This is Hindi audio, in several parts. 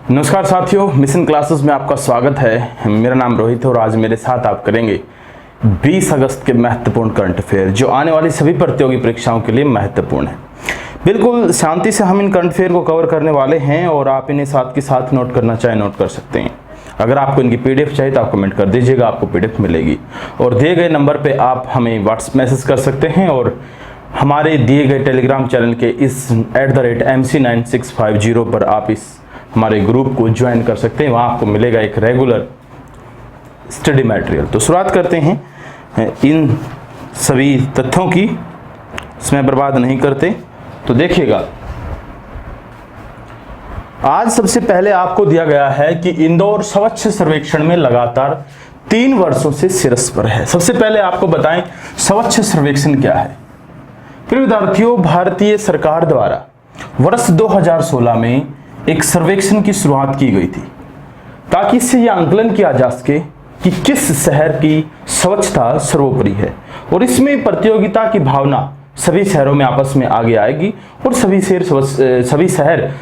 नमस्कार साथियों, मिशन क्लासेस में आपका स्वागत है। मेरा नाम रोहित है और आज मेरे साथ आप करेंगे 20 अगस्त के महत्वपूर्ण करंट अफेयर जो आने वाली सभी प्रतियोगी परीक्षाओं के लिए महत्वपूर्ण है। बिल्कुल शांति से हम इन करंट अफेयर को कवर करने वाले हैं और आप इन्हें साथ के साथ नोट करना चाहे नोट कर सकते हैं। अगर आपको इनकी पीडीएफ चाहिए तो आप कमेंट कर दीजिएगा, आपको पीडीएफ मिलेगी और दिए गए नंबर पर आप हमें व्हाट्सएप मैसेज कर सकते हैं और हमारे दिए गए टेलीग्राम चैनल के इस @MC9650 पर आप इस हमारे ग्रुप को ज्वाइन कर सकते हैं। वहाँ आपको मिलेगा एक रेगुलर स्टडी मटेरियल। तो शुरुआत करते हैं इन सभी तथ्यों की, समय बर्बाद नहीं करते। तो देखिएगा, आज सबसे पहले आपको दिया गया है कि इंदौर स्वच्छ सर्वेक्षण में लगातार 3 वर्षों से शीर्ष पर है। सबसे पहले आपको बताएं स्वच्छ सर्वेक्षण क्या है। प्रिय विद्यार्थियों, भारतीय सरकार द्वारा वर्ष 2016 में एक सर्वेक्षण की शुरुआत की गई थी ताकि इससे यह आंकलन किया जा सके कि किस शहर की स्वच्छता सर्वोपरि है और इसमें प्रतियोगिता की भावना सभी शहरों में आपस में आगे आएगी और सभी शहर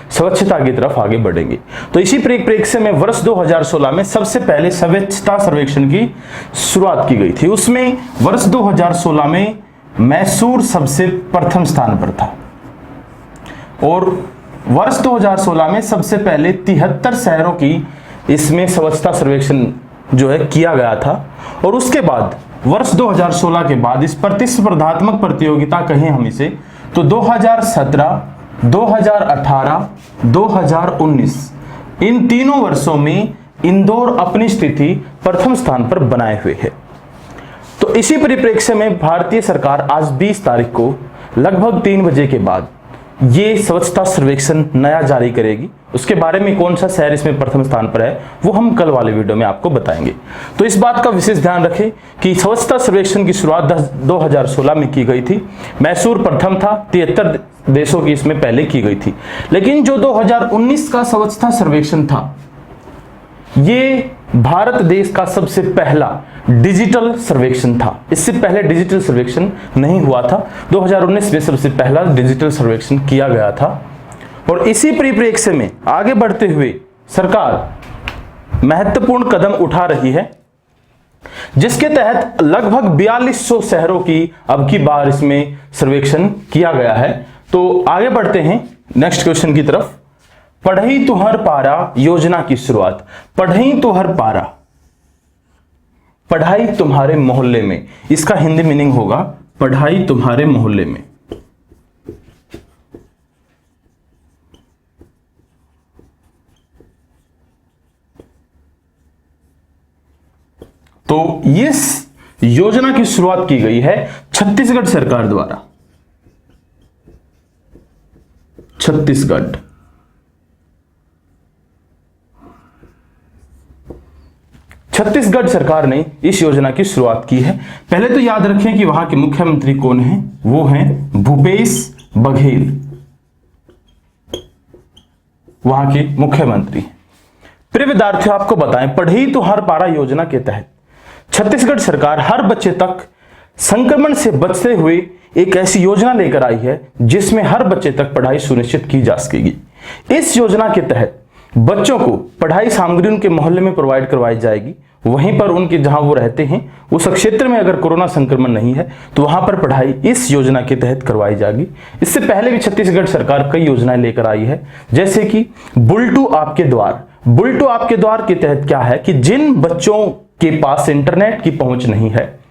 स्वच्छता की तरफ आगे बढ़ेंगे। तो इसी परिप्रेक्ष्य में वर्ष 2016 में सबसे पहले स्वच्छता सर्वेक्षण की शुरुआत की गई थी। उसमें वर्ष 2016 में मैसूर सबसे प्रथम स्थान पर था और वर्ष 2016 में सबसे पहले 73 शहरों की इसमें स्वच्छता सर्वेक्षण जो है किया गया था और उसके बाद वर्ष 2016 के बाद इस प्रतिस्पर्धात्मक प्रतियोगिता कहें हम इसे तो 2017, 2018, 2019 इन तीनों वर्षों में इंदौर अपनी स्थिति प्रथम स्थान पर बनाए हुए है। तो इसी परिप्रेक्ष्य में भारतीय सरकार आज 20 तारीख को लगभग 3 बजे के बाद ये स्वच्छता सर्वेक्षण नया जारी करेगी। उसके बारे में कौन सा शहर इसमें प्रथम स्थान पर है वो हम कल वाले वीडियो में आपको बताएंगे। तो इस बात का विशेष ध्यान रखें कि स्वच्छता सर्वेक्षण की शुरुआत 2016 में की गई थी। मैसूर प्रथम था, 73 देशों की इसमें पहले की गई थी। लेकिन जो 2019 का स्वच्छता सर्वेक्षण था ये भारत देश का सबसे पहला डिजिटल सर्वेक्षण था। इससे पहले डिजिटल सर्वेक्षण नहीं हुआ था। 2019 में सबसे पहला डिजिटल सर्वेक्षण किया गया था और इसी परिप्रेक्ष्य में आगे बढ़ते हुए सरकार महत्वपूर्ण कदम उठा रही है जिसके तहत लगभग 4200 शहरों की अब की बार इसमें सर्वेक्षण किया गया है। तो आगे बढ़ते हैं नेक्स्ट क्वेश्चन की तरफ। पढ़ई तुहर पारा योजना की शुरुआत। पढ़ई तुहर पारा, पढ़ाई तुम्हारे मोहल्ले में, इसका हिंदी मीनिंग होगा पढ़ाई तुम्हारे मोहल्ले में। तो इस योजना की शुरुआत की गई है छत्तीसगढ़ सरकार द्वारा। छत्तीसगढ़ सरकार ने इस योजना की शुरुआत की है। पहले तो याद रखें कि वहां के मुख्यमंत्री कौन हैं, वो हैं भूपेश बघेल, वहां के मुख्यमंत्री। प्रिय विद्यार्थियों, आपको बताएं पढ़ई तो हर पारा योजना के तहत छत्तीसगढ़ सरकार हर बच्चे तक संक्रमण से बचते हुए एक ऐसी योजना लेकर आई है जिसमें हर बच्चे तक पढ़ाई सुनिश्चित की जा सकेगी। इस योजना के तहत बच्चों को पढ़ाई सामग्री उनके मोहल्ले में प्रोवाइड करवाई जाएगी। वहीं पर उनके जहां वो रहते हैं उस क्षेत्र में अगर कोरोना संक्रमण नहीं है तो वहां पर पढ़ाई इस योजना के तहत करवाई जाएगी। इससे पहले भी छत्तीसगढ़ सरकार कई योजनाएं लेकर आई है, जैसे कि बुलटू आपके द्वार। बुलटू आपके द्वार के तहत क्या है कि जिन बच्चों के पास इंटरनेट की पहुंच नहीं है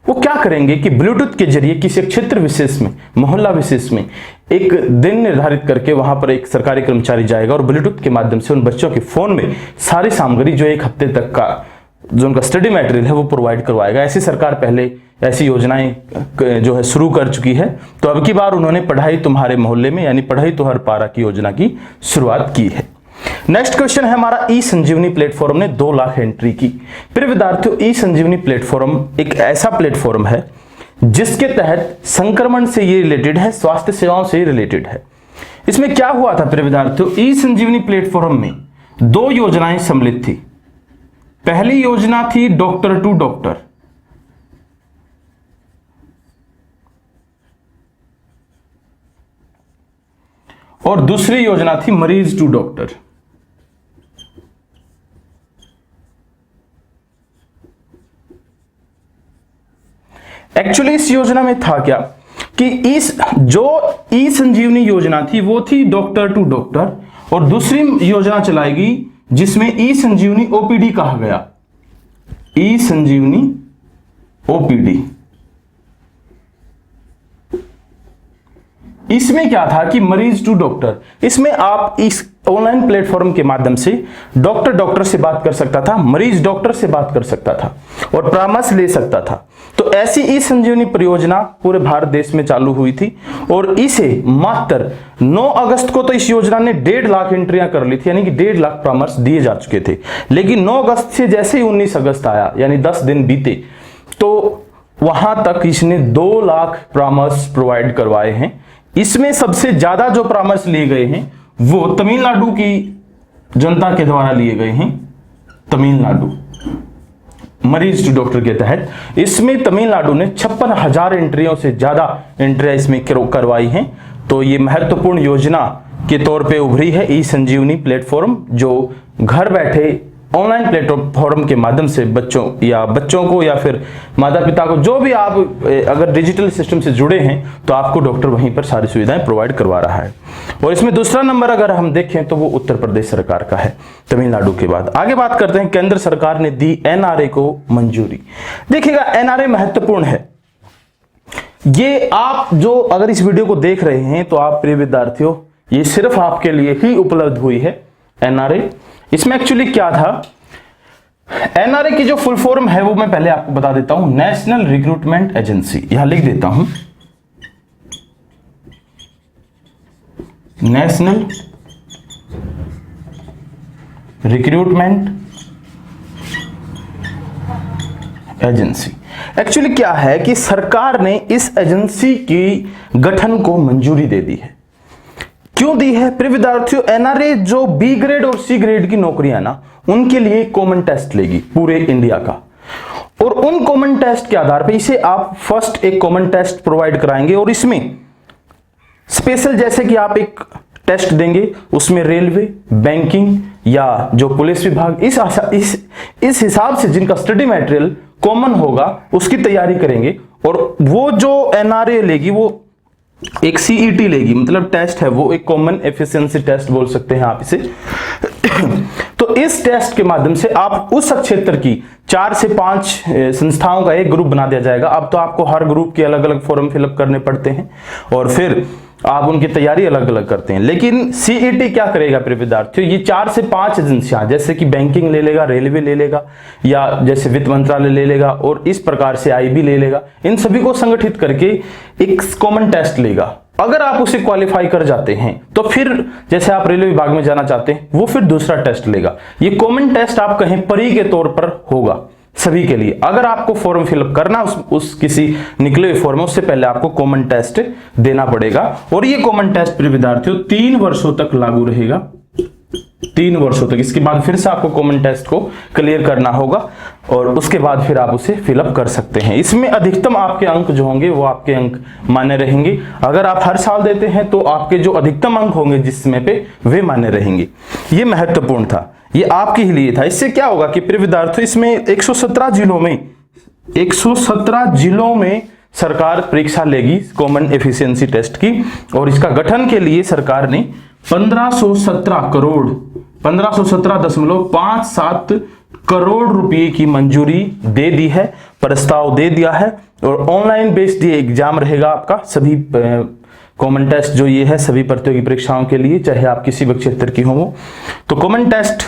वो क्या करेंगे कि ब्लूटूथ के जरिए किसी क्षेत्र विशेष में, मोहल्ला विशेष में एक दिन निर्धारित करके वहां पर एक सरकारी कर्मचारी जाएगा और ब्लूटूथ के माध्यम से उन बच्चों के फोन में सारी सामग्री जो 1 हफ्ते तक का जो उनका स्टडी मटेरियल है वो प्रोवाइड करवाएगा। ऐसी सरकार पहले ऐसी योजनाएं जो है शुरू कर चुकी है। तो अब की बार उन्होंने पढ़ाई तुम्हारे मोहल्ले में यानी पढ़ाई तुहर पारा की योजना की शुरुआत की है। नेक्स्ट क्वेश्चन है हमारा ई संजीवनी प्लेटफॉर्म ने 2 लाख एंट्री की। प्रिय विद्यार्थियों, ई संजीवनी प्लेटफॉर्म एक ऐसा प्लेटफॉर्म है जिसके तहत संक्रमण से ये रिलेटेड है, स्वास्थ्य सेवाओं से रिलेटेड है। इसमें क्या हुआ था प्रिय विद्यार्थियों, ई संजीवनी प्लेटफॉर्म में 2 योजनाएं सम्मिलित थी। पहली योजना थी डॉक्टर टू डॉक्टर और दूसरी योजना थी मरीज टू डॉक्टर। एक्चुअली इस योजना में था क्या कि इस जो ई संजीवनी योजना थी वो थी डॉक्टर टू डॉक्टर, और दूसरी योजना चलाएगी जिसमें ई संजीवनी ओपीडी कहा गया, ई संजीवनी ओपीडी। इसमें क्या था कि मरीज टू डॉक्टर, इसमें आप इस ऑनलाइन प्लेटफॉर्म के माध्यम से डॉक्टर से बात कर सकता था, मरीज डॉक्टर से बात कर सकता था और परामर्श ले सकता था। तो ऐसी ई संजीवनी परियोजना पूरे भारत देश में चालू हुई थी और इसे मात्र 9 अगस्त को तो इस योजना ने 1.5 लाख एंट्रियां कर ली थी, यानी कि 1.5 लाख परामर्श दिए जा चुके थे। लेकिन 9 अगस्त से जैसे ही 19 अगस्त आया, यानी 10 दिन बीते, तो वहां तक इसने 2 लाख परामर्श प्रोवाइड करवाए हैं। इसमें सबसे ज्यादा जो परामर्श लिए गए हैं वो तमिलनाडु की जनता के द्वारा लिए गए हैं। तमिलनाडु मरीज टू डॉक्टर के तहत इसमें तमिलनाडु ने 56,000 एंट्रियों से ज्यादा एंट्रियां इसमें करवाई हैं। तो ये महत्वपूर्ण योजना के तौर पे उभरी है ई संजीवनी प्लेटफॉर्म, जो घर बैठे ऑनलाइन प्लेटफॉर्म के माध्यम से बच्चों को या फिर माता पिता को, जो भी आप अगर डिजिटल सिस्टम से जुड़े हैं तो आपको डॉक्टर वहीं पर सारी सुविधाएं प्रोवाइड करवा रहा है। और इसमें दूसरा नंबर अगर हम देखें तो वो उत्तर प्रदेश सरकार का है तमिलनाडु के बाद। आगे बात करते हैं, केंद्र सरकार ने दी एनआरए को मंजूरी। देखिएगा एनआरए महत्वपूर्ण है। ये आप जो अगर इस वीडियो को देख रहे हैं तो आप प्रिय विद्यार्थियों, ये सिर्फ आपके लिए ही उपलब्ध हुई है एनआरए। इसमें एक्चुअली क्या था, एनआरए की जो फुल फॉर्म है वो मैं पहले आपको बता देता हूं, नेशनल रिक्रूटमेंट एजेंसी। यहां लिख देता हूं, नेशनल रिक्रूटमेंट एजेंसी। एक्चुअली क्या है कि सरकार ने इस एजेंसी की गठन को मंजूरी दे दी है। क्यों दी है प्रिय विद्यार्थियों? एनआरए जो बी ग्रेड और सी ग्रेड की नौकरियां ना, उनके लिए कॉमन टेस्ट लेगी पूरे इंडिया का, और उन कॉमन टेस्ट के आधार पे इसे आप फर्स्ट एक कॉमन टेस्ट प्रोवाइड कराएंगे और इसमें स्पेशल जैसे कि आप एक टेस्ट देंगे, उसमें रेलवे, बैंकिंग या जो पुलिस विभाग, इस हिसाब से जिनका स्टडी मटेरियल कॉमन होगा उसकी तैयारी करेंगे। और वो जो एनआरए लेगी वो एक सीईटी लेगी, मतलब टेस्ट है वो, एक कॉमन एफिशिएंसी टेस्ट बोल सकते हैं आप इसे। तो इस टेस्ट के माध्यम से आप उस क्षेत्र की 4 से 5 संस्थाओं का एक ग्रुप बना दिया जाएगा। अब तो आपको हर ग्रुप के अलग अलग फॉर्म फिलअप करने पड़ते हैं और फिर आप उनकी तैयारी अलग अलग करते हैं। लेकिन सीईटी क्या करेगा प्रिय विद्यार्थियों, ये 4 से 5 एजेंसियां, जैसे कि बैंकिंग ले लेगा, रेलवे ले लेगा, या जैसे वित्त मंत्रालय ले लेगा, और इस प्रकार से आईबी ले लेगा, इन सभी को संगठित करके एक कॉमन टेस्ट लेगा। अगर आप उसे क्वालिफाई कर जाते हैं तो फिर जैसे आप रेलवे विभाग में जाना चाहते हैं वो फिर दूसरा टेस्ट लेगा। ये कॉमन टेस्ट आप कहें परी के तौर पर होगा सभी के लिए। अगर आपको फॉर्म फिलअप करना उस किसी निकले हुए फॉर्म में, उससे पहले आपको कॉमन टेस्ट देना पड़ेगा। और ये कॉमन टेस्ट प्रिय विद्यार्थियों 3 वर्षों तक लागू रहेगा, 3 वर्षों तक। इसके बाद फिर से आपको कॉमन टेस्ट को क्लियर करना होगा और उसके बाद फिर आप उसे फिलअप कर सकते हैं। इसमें अधिकतम आपके अंक जो होंगे वो आपके अंक मान्य रहेंगे। अगर आप हर साल देते हैं तो आपके जो अधिकतम अंक होंगे जिस समय पे वे मान्य रहेंगे। ये महत्वपूर्ण था, ये आपके ही लिए था। इससे क्या होगा कि प्रिय विद्यार्थियों इसमें 117 जिलों में सरकार परीक्षा लेगी कॉमन एफिशिएंसी टेस्ट की, और इसका गठन के लिए सरकार ने 1517.57 करोड़ रुपए की मंजूरी दे दी है, प्रस्ताव दे दिया है। और ऑनलाइन बेस्ड ये एग्जाम रहेगा आपका, सभी कॉमन टेस्ट जो ये है सभी प्रतियोगी परीक्षाओं के लिए, चाहे आप किसी भी क्षेत्र की हो। तो कॉमन टेस्ट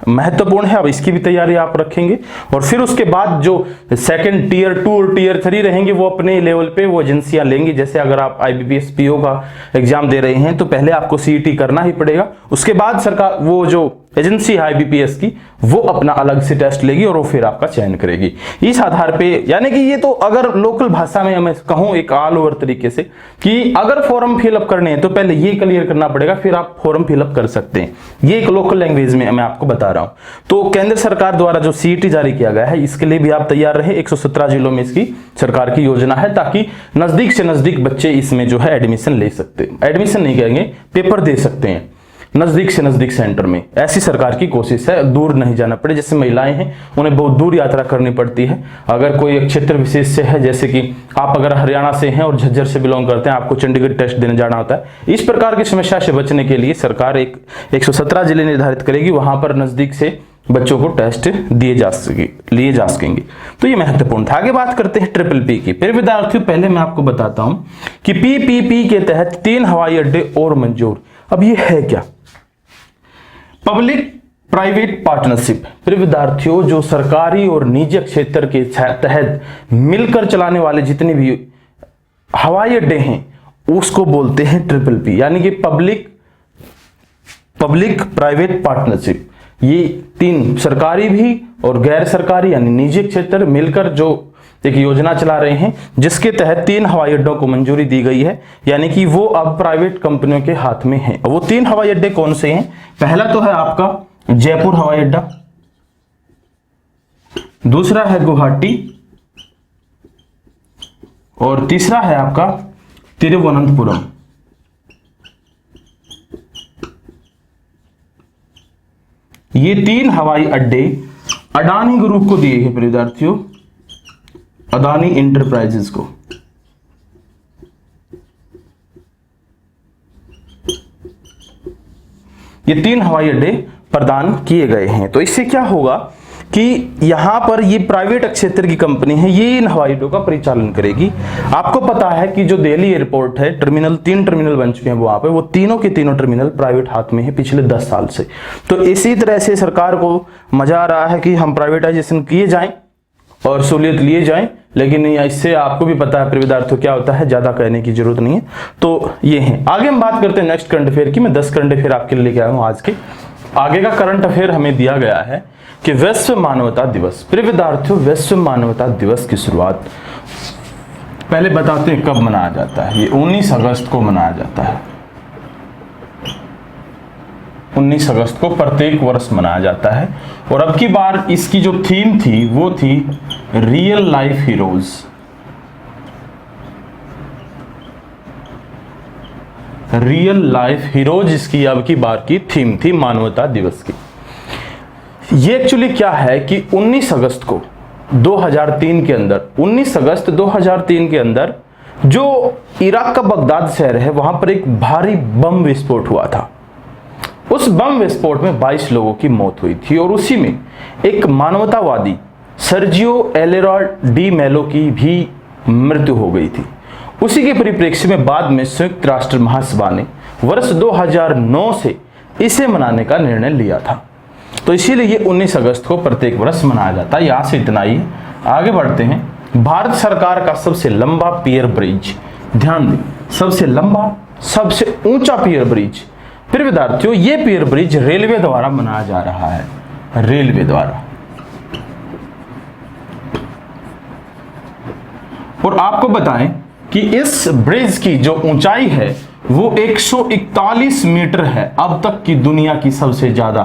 महत्वपूर्ण है, अब इसकी भी तैयारी आप रखेंगे। और फिर उसके बाद जो सेकंड टीयर 2 और टीयर 3 रहेंगे वो अपने लेवल पे वो एजेंसियां लेंगी। जैसे अगर आप आईबीपीएस पीओ का एग्जाम दे रहे हैं तो पहले आपको सीईटी करना ही पड़ेगा, उसके बाद सरकार वो जो एजेंसी है आईबीपीएस की वो अपना अलग से टेस्ट लेगी और वो फिर आपका चयन करेगी। इस आधार पे, यानी कि ये तो अगर लोकल भाषा में मैं कहूं एक ऑल ओवर तरीके से कि अगर फॉर्म फिलअप करने हैं तो पहले ये क्लियर करना पड़ेगा, फिर आप फॉर्म फिलअप कर सकते हैं। ये एक लोकल लैंग्वेज में मैं आपको बता रहा हूं। तो केंद्र सरकार द्वारा जो सीईटी जारी किया गया है इसके लिए भी आप तैयार रहे। 117 जिलों में इसकी सरकार की योजना है ताकि नजदीक से नजदीक बच्चे इसमें जो है एडमिशन ले सकते, एडमिशन नहीं कहेंगे, पेपर दे सकते हैं। नजदीक से नजदीक सेंटर में, ऐसी सरकार की कोशिश है, दूर नहीं जाना पड़े। जैसे महिलाएं हैं उन्हें बहुत दूर यात्रा करनी पड़ती है, अगर कोई एक क्षेत्र विशेष से है, जैसे कि आप अगर हरियाणा से हैं और झज्जर से बिलोंग करते हैं, आपको चंडीगढ़ टेस्ट देने जाना होता है। इस प्रकार की समस्या से बचने के लिए सरकार 117 जिले निर्धारित करेगी, वहां पर नजदीक से बच्चों को टेस्ट लिए जा सकेंगे। तो ये महत्वपूर्ण था। आगे बात करते हैं ट्रिपल पी की। फिर विद्यार्थियों पहले मैं आपको बताता हूं कि पीपीपी के तहत 3 हवाई अड्डे और मंजूर। अब ये है क्या? Public private partnership. फिर विद्यार्थियों जो सरकारी और निजी क्षेत्र के तहत मिलकर चलाने वाले जितने भी हवाई अड्डे हैं उसको बोलते हैं ट्रिपल पी, यानी कि पब्लिक प्राइवेट पार्टनरशिप। ये 3 सरकारी भी और गैर सरकारी यानी निजी क्षेत्र मिलकर जो एक योजना चला रहे हैं, जिसके तहत 3 हवाई अड्डों को मंजूरी दी गई है, यानी कि वो अब प्राइवेट कंपनियों के हाथ में हैं। वो 3 हवाई अड्डे कौन से हैं? पहला तो है आपका जयपुर हवाई अड्डा, दूसरा है गुवाहाटी और तीसरा है आपका तिरुवनंतपुरम। ये 3 हवाई अड्डे अडानी ग्रुप को दिए हैं विद्यार्थियों, अदानी इंटरप्राइजेस को। ये 3 हवाई अड्डे प्रदान किए गए हैं। तो इससे क्या होगा कि यहां पर ये प्राइवेट क्षेत्र की कंपनी है, ये इन हवाई अड्डों का परिचालन करेगी। आपको पता है कि जो दिल्ली एयरपोर्ट है, 3 टर्मिनल बन चुके हैं वहां पे, वो तीनों के तीनों टर्मिनल प्राइवेट हाथ में है पिछले 10 साल से। तो इसी तरह से सरकार को मजा आ रहा है कि हम प्राइवेटाइजेशन किए जाएं और सहूलियत लिए जाएं, लेकिन इससे आपको भी पता है विद्यार्थियों क्या होता है, ज्यादा कहने की जरूरत नहीं है। तो ये है। आगे हम बात करते हैं नेक्स्ट करंट अफेयर की। मैं 10 करंट अफेयर आपके लिए लेके आया हूं आज के। आगे का करंट अफेयर हमें दिया गया है कि विश्व मानवता दिवस। प्रिय विद्यार्थियों, विश्व मानवता दिवस की शुरुआत पहले बताते हैं कब मनाया जाता है। ये 19 अगस्त को मनाया जाता है। 19 अगस्त को प्रत्येक वर्ष मनाया जाता है। और अब की बार इसकी जो थीम थी वो थी real life heroes. Real life heroes इसकी अब की बार की थीम थी मानवता दिवस की। ये एक्चुअली क्या है कि 19 अगस्त को 2003 के अंदर, 19 अगस्त 2003 के अंदर जो इराक का बगदाद शहर है वहां पर एक भारी बम विस्फोट हुआ था। उस बम विस्फोट में 22 लोगों की मौत हुई थी और उसी में एक मानवतावादी सर्जियो एलेराड डी मेलो की भी मृत्यु हो गई थी। उसी के परिप्रेक्ष्य में बाद में संयुक्त राष्ट्र महासभा ने वर्ष 2009 से इसे मनाने का निर्णय लिया था। तो इसीलिए ये 19 अगस्त को प्रत्येक वर्ष मनाया जाता है। यहां से इतना ही। आगे बढ़ते हैं। भारत सरकार का सबसे लंबा पियर ब्रिज, ध्यान दें, सबसे लंबा सबसे ऊंचा पियर ब्रिज। फिर विद्यार्थियों ये पियर ब्रिज रेलवे द्वारा बनाया जा रहा है, रेलवे द्वारा। और आपको बताएं कि इस ब्रिज की जो ऊंचाई है वो 141 मीटर है। अब तक की दुनिया की सबसे ज्यादा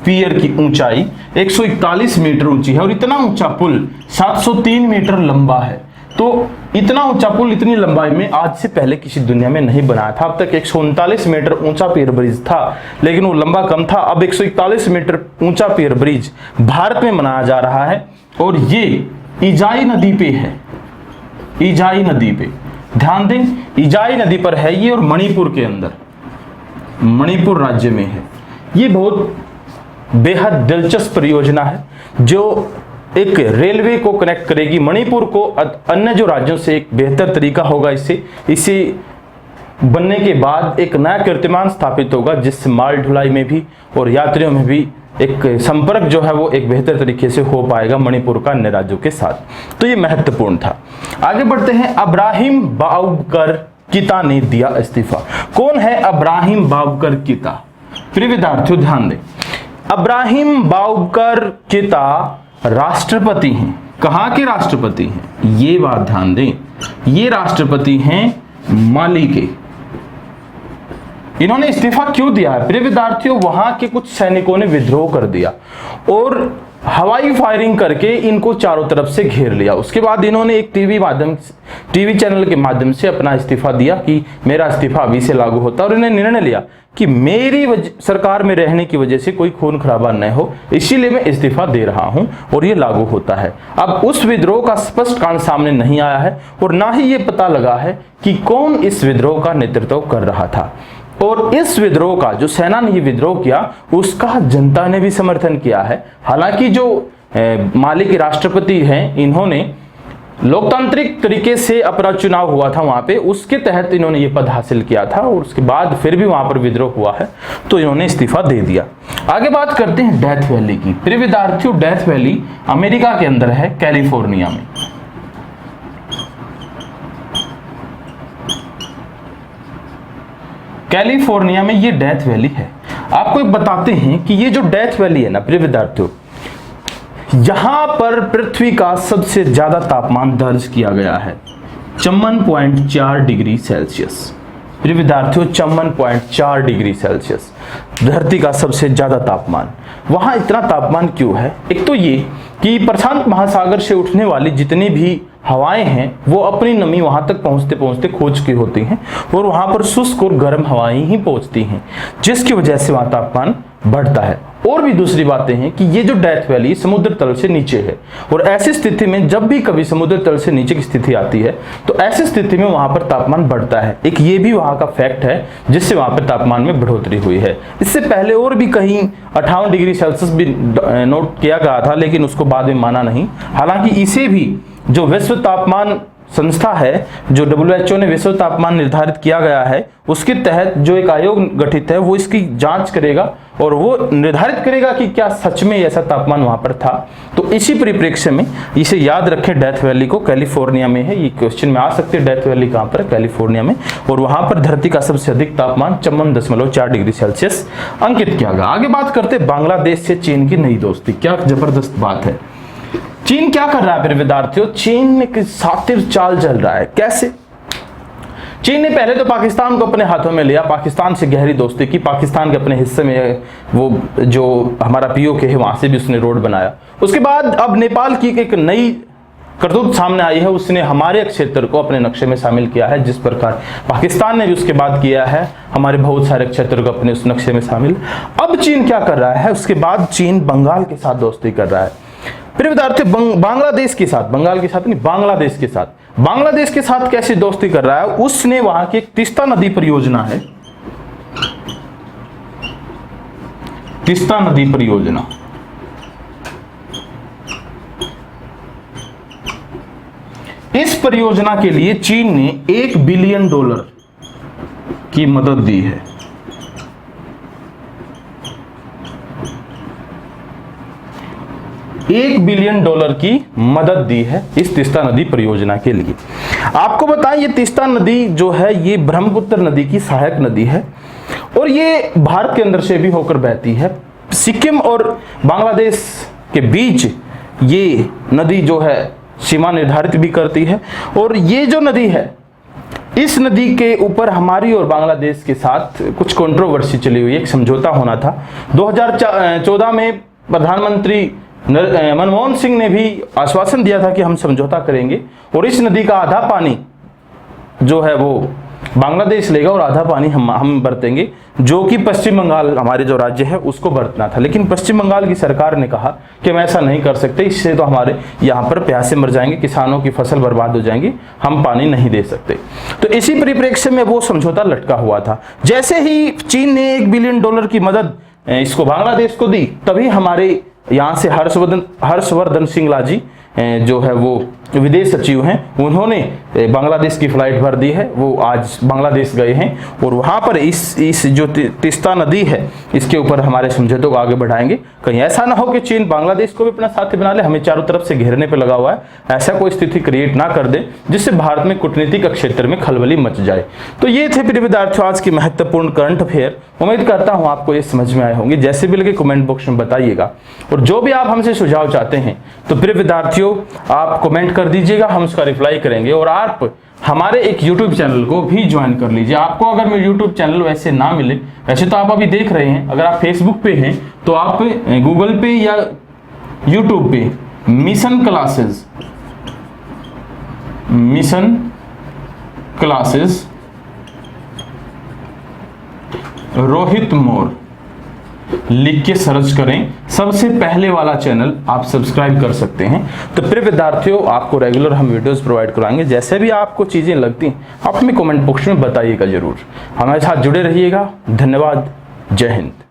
पियर की ऊंचाई 141 मीटर ऊंची है। और इतना ऊंचा पुल 703 मीटर लंबा है। तो इतना ऊंचा पुल इतनी लंबाई में आज से पहले किसी दुनिया में नहीं बनाया था। अब तक 139 मीटर ऊंचा पियर ब्रिज था, लेकिन वो लंबा कम था। अब 141 मीटर ऊंचा पियर ब्रिज भारत में बनाया जा रहा है और ये इजाई नदी पे है। इजाई नदी पे ध्यान दें, इजाई नदी पर है ये और मणिपुर के अंदर, मणिपुर राज्य में है। ये बहुत बेहद दिलचस्प परियोजना है जो एक रेलवे को कनेक्ट करेगी मणिपुर को अन्य जो राज्यों से। एक बेहतर तरीका होगा इसे बनने के बाद एक नया कीर्तिमान स्थापित होगा, जिससे माल ढुलाई में भी और यात्रियों में भी एक संपर्क जो है वो एक बेहतर तरीके से हो पाएगा मणिपुर का अन्य राज्यों के साथ। तो ये महत्वपूर्ण था। आगे बढ़ते हैं। अब्राहिम बाबकर किता ने दिया इस्तीफा। कौन है अब्राहिम बाबकर किता? प्रिय विद्यार्थियों ध्यान दें, अब्राहिम बाबकर किता राष्ट्रपति हैं। कहां के राष्ट्रपति हैं? ये बात ध्यान दें, ये राष्ट्रपति हैं माली के। इन्होंने इस्तीफा क्यों दिया है? प्रिय विद्यार्थियों, वहां के कुछ सैनिकों ने विद्रोह कर दिया और हवाई फायरिंग करके इनको चारों तरफ से घेर लिया। उसके बाद इन्होंने एक टीवी चैनल के माध्यम से अपना इस्तीफा दिया कि मेरा इस्तीफा अभी से लागू होता है, और इन्होंने निर्णय लिया कि मेरी सरकार में रहने की वजह से कोई खून खराबा न हो, इसीलिए मैं इस्तीफा दे रहा हूं और ये लागू होता है। अब उस विद्रोह का स्पष्ट कारण सामने नहीं आया है और ना ही ये पता लगा है कि कौन इस विद्रोह का नेतृत्व कर रहा था, और इस विद्रोह का जो सेना ने ये विद्रोह किया उसका जनता ने भी समर्थन किया है। हालांकि जो माली के राष्ट्रपति हैं, इन्होंने लोकतांत्रिक तरीके से अपना चुनाव हुआ था वहां पे, उसके तहत इन्होंने ये पद हासिल किया था, और उसके बाद फिर भी वहां पर विद्रोह हुआ है तो इन्होंने इस्तीफा दे दिया। आगे बात करते हैं डेथ वैली की। प्रिय विद्यार्थियों, डेथ वैली अमेरिका के अंदर है, कैलिफोर्निया में। कैलिफोर्निया में ये डेथ वैली है। आपको एक बताते हैं कि ये जो डेथ वैली है ना प्रिय विद्यार्थियों, यहां पर पृथ्वी का सबसे ज्यादा तापमान दर्ज किया गया है 54.4 डिग्री सेल्सियस। प्रिय विद्यार्थियों, 54.4 डिग्री सेल्सियस धरती का सबसे ज्यादा तापमान। वहां इतना तापमान क्यों है? एक तो ये कि प्रशांत महासागर से उठने वाली जितनी भी हवाएं हैं वो अपनी नमी वहां तक पहुंचते पहुंचते खो चुकी होती हैं, और वहां पर शुष्क और गर्म हवाएं ही पहुंचती हैं, जिसकी वजह से वहां तापमान बढ़ता है। और भी दूसरी बातें हैं कि ये जो डेथ वैली समुद्र तल से नीचे है, और ऐसी स्थिति में जब भी कभी समुद्र तल से नीचे की स्थिति आती है तो ऐसी स्थिति में वहां पर तापमान बढ़ता है। एक ये भी वहां का फैक्ट है जिससे वहां पर तापमान में बढ़ोतरी हुई है। इससे पहले और भी कहीं 58 डिग्री सेल्सियस भी नोट किया गया था, लेकिन उसको बाद में माना नहीं। हालांकि इसे भी जो विश्व तापमान संस्था है, जो WHO ने विश्व तापमान निर्धारित किया गया है, उसके तहत जो एक आयोग गठित है वो इसकी जांच करेगा और वो निर्धारित करेगा कि क्या सच में ऐसा तापमान वहां पर था। तो इसी परिप्रेक्ष्य में इसे याद रखें, डेथ वैली को कैलिफोर्निया में है। ये क्वेश्चन में आ सकते हैं, डेथ वैली कहां पर है? कैलिफोर्निया में, और वहां पर धरती का सबसे अधिक तापमान 54.4 डिग्री सेल्सियस अंकित किया गया। आगे बात करते बांग्लादेश से चीन की नई दोस्ती। क्या जबरदस्त बात है। चीन क्या कर रहा है मेरे विद्यार्थियों? चीन एक सातिर चाल चल रहा है। कैसे? चीन ने पहले तो पाकिस्तान को अपने हाथों में लिया, पाकिस्तान से गहरी दोस्ती की, पाकिस्तान के अपने हिस्से में वो जो हमारा POK है वहां से भी उसने रोड बनाया। उसके बाद अब नेपाल की एक नई करतूत सामने आई है, उसने हमारे क्षेत्र को अपने नक्शे में शामिल किया है, जिस प्रकार पाकिस्तान ने भी उसके बाद किया है हमारे बहुत सारे क्षेत्र को अपने उस नक्शे में शामिल। अब चीन क्या कर रहा है? उसके बाद चीन बंगाल के साथ दोस्ती कर रहा है। फिर विद्यार्थी बांग्लादेश के साथ, बंगाल के साथ नहीं, बांग्लादेश के साथ। बांग्लादेश के साथ कैसी दोस्ती कर रहा है? उसने वहां की एक तीस्ता नदी परियोजना है, तीस्ता नदी परियोजना। इस परियोजना के लिए चीन ने $1 बिलियन की मदद दी है। $1 बिलियन की मदद दी है इस तीस्ता नदी परियोजना के लिए। आपको बताएं, ये तीस्ता नदी जो है ये ब्रह्मपुत्र नदी की सहायक नदी है, और ये भारत के अंदर से भी होकर बहती है। सिक्किम और बांग्लादेश के बीच ये नदी जो है सीमा निर्धारित भी करती है। और ये जो नदी है, इस नदी के ऊपर हमारी और बांग्लादेश के साथ कुछ कंट्रोवर्सी चली हुई है, एक समझौता होना था। 2014 में प्रधानमंत्री मनमोहन सिंह ने भी आश्वासन दिया था कि हम समझौता करेंगे और इस नदी का आधा पानी जो है वो बांग्लादेश लेगा और आधा पानी हम बरतेंगे, जो कि पश्चिम बंगाल हमारे जो राज्य है उसको बरतना था। लेकिन पश्चिम बंगाल की सरकार ने कहा कि हम ऐसा नहीं कर सकते, इससे तो हमारे यहाँ पर प्यासे मर जाएंगे, किसानों की फसल बर्बाद हो जाएंगी, हम पानी नहीं दे सकते। तो इसी परिप्रेक्ष्य में वो समझौता लटका हुआ था। जैसे ही चीन ने $1 बिलियन की मदद इसको बांग्लादेश को दी, तभी हमारे यहाँ से हर्षवर्धन श्रृंगला जी जो है वो विदेश सचिव हैं, उन्होंने बांग्लादेश की फ्लाइट भर दी है। वो आज बांग्लादेश गए हैं और वहाँ पर इस जो तीस्ता नदी है इसके ऊपर हमारे समझौतों को आगे बढ़ाएंगे। कहीं ऐसा ना हो कि चीन बांग्लादेश को भी अपना साथी बना ले, हमें चारों तरफ से घेरने पर लगा हुआ है, ऐसा कोई स्थिति क्रिएट ना कर दे जिससे भारत में कूटनीतिक क्षेत्र में खलबली मच जाए। तो ये थे प्रिय विद्यार्थियों आज की महत्वपूर्ण करंट अफेयर। उम्मीद करता हूँ आपको ये समझ में आए होंगे। जैसे भी लगे कमेंट बॉक्स में बताइएगा, और जो भी आप हमसे सुझाव चाहते हैं तो प्रिय विद्यार्थियों आप कमेंट कर दीजिएगा, हम उसका रिप्लाई करेंगे। और आप हमारे एक YouTube चैनल को भी ज्वाइन कर लीजिए। आपको अगर मेरे YouTube चैनल वैसे ना मिले, वैसे तो आप अभी देख रहे हैं, अगर आप Facebook पे हैं तो आप गूगल पे या यूट्यूब पे मिशन क्लासेस रोहित मोर लिख के सर्च करें, सबसे पहले वाला चैनल आप सब्सक्राइब कर सकते हैं। तो प्रिय विद्यार्थियों, आपको रेगुलर हम वीडियोस प्रोवाइड कराएंगे। जैसे भी आपको चीजें लगती हैं आप हमें कमेंट बॉक्स में बताइएगा जरूर। हमारे साथ जुड़े रहिएगा। धन्यवाद। जय हिंद।